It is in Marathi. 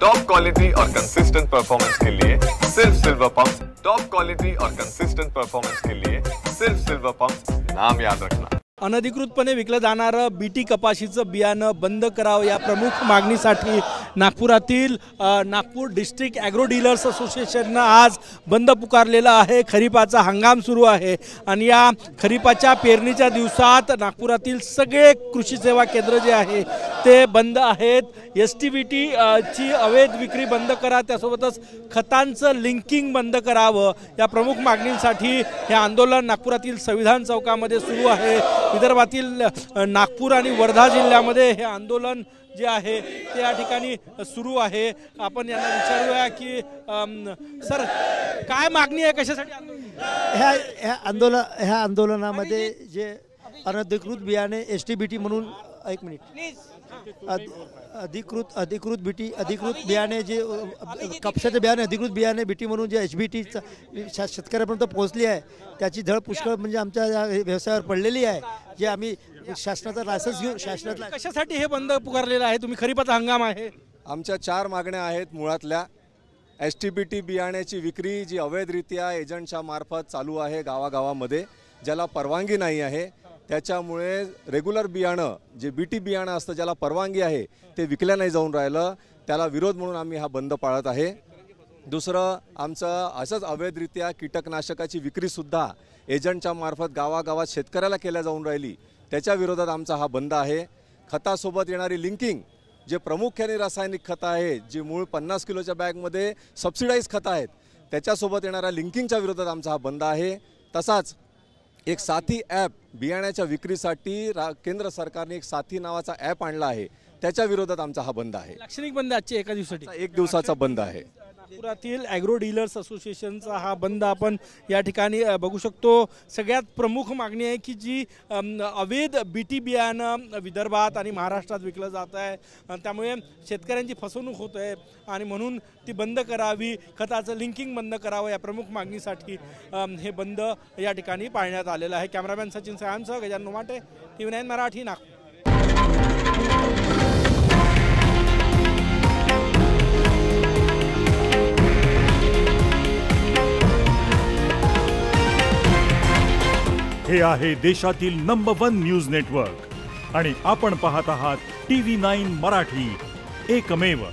टॉप क्वालिटी और कंसिस्टेंट परफॉर्मेंस के लिए सिर्फ सिल्वर पंप्स। टॉप क्वालिटी और कंसिस्टेंट परफॉर्मेंस के लिए सिर्फ सिल्वर पंप्स, नाम याद रखना। अनधिकृतपणे विकलं जाणारं बीटी कपाशीचं बियाणं बंद करावं या प्रमुख मागणीसाठी नागपुरातील नागपूर डिस्ट्रिक्ट ॲग्रो डीलर्स असोसिएशननं आज बंद पुकारलेला आहे। खरीपाचा हंगाम सुरू आहे आणि या खरीपाच्या पेरणीच्या दिवसात नागपुरातील सगळे कृषी सेवा केंद्र जे आहे ते बंद आहेत। एसटीबीटी ची अवैध विक्री बंद करा, त्यासोबतच खतांचं लिंकिंग बंद करावं या प्रमुख मागणींसाठी हे आंदोलन नागपुरातील संविधान चौकामध्ये सुरू आहे। विदर्भातील नागपूर आणि वर्धा जिल्ह्यामध्ये हे आंदोलन जे आहे ते या ठिकाणी सुरू आहे। आपण यांना विचारूया की सर काय मागणी आहे, कशासाठी आंदोलन? ह्या आंदोलनामध्ये जे अनधिकृत बियाणे एसटीबीटी म्हणून एक मिनिट अधिकृत बियाणे जे कापसाचे बियाणे अधिकृत बियाणे बीटी म्हणून जे एचबीटी शेतकऱ्यापर्यंत पोहोचली आहे त्याची झळ पुष्कळ म्हणजे आमच्या या व्यवसायावर पडलेली आहे। जे आम्ही शासनाचा लायसन्स घेऊन शासनातला कशासाठी हे बंद पुकारलेलं आहे तुम्ही? खरीपाचा हंगाम आहे। आमच्या 4 मागण्या आहेत। मुळातल्या एसटीबीटी बियाण्याची विक्री जी अवैधरित्या एजंटच्या मार्फत चालू आहे गावागावामध्ये, ज्याला परवानगी नाही आहे, त्याच्यामुळे रेग्युलर बियाणं जे बीटी बियाणं असतं ज्याला परवानगी आहे ते विकल्या नाही जाऊन राहिलं, त्याला विरोध म्हणून आम्ही हा बंद पाळत आहे। दुसरं आमचं असंच अवैधरित्या कीटकनाशकाची विक्रीसुद्धा एजंटच्या मार्फत गावागावात शेतकऱ्याला केल्या जाऊन राहिली, त्याच्या विरोधात आमचा हा बंद आहे। खतासोबत येणारी लिंकिंग जे प्रामुख्याने रासायनिक खतं आहे, जी मूळ 50 किलोच्या बॅगमध्ये सबसिडाईज खतं आहेत, त्याच्यासोबत येणाऱ्या लिंकिंगच्या विरोधात आमचा हा बंद आहे। तसाच एक साथी ॲप बियाण्याच्या विक्रीसाठी केंद्र सरकारने एक साथी नावाचा ॲप आणला आहे, त्याच्या विरोधात आमचा हा बंद आहे। लाक्षणिक बंद आजचे एका दिवसासाठी 1 दिवसाचा बंद आहे। नागपुरातील ॲग्रो डीलर्स असोसिएशनचा हा बंद आपण या ठिकाणी बघू शकतो। सगळ्यात प्रमुख मागणी आहे की जी अवैध बीटी बियाणं विदर्भात आणि महाराष्ट्रात विकलं जात आहे, त्यामुळे शेतकऱ्यांची फसवणूक होत आहे आणि म्हणून ती बंद करावी, खताचं लिंकिंग बंद करावं या प्रमुख मागणीसाठी हे बंद या ठिकाणी पाळण्यात आलेलं आहे। कॅमेरामॅन सचिन सहांसह गजानन उमाटे, TV9 मराठी, नागपूर। हे आहे देशातील नंबर 1 न्यूज नेटवर्क आणि आपण पाहत आहात TV9 मराठी, एकमेव।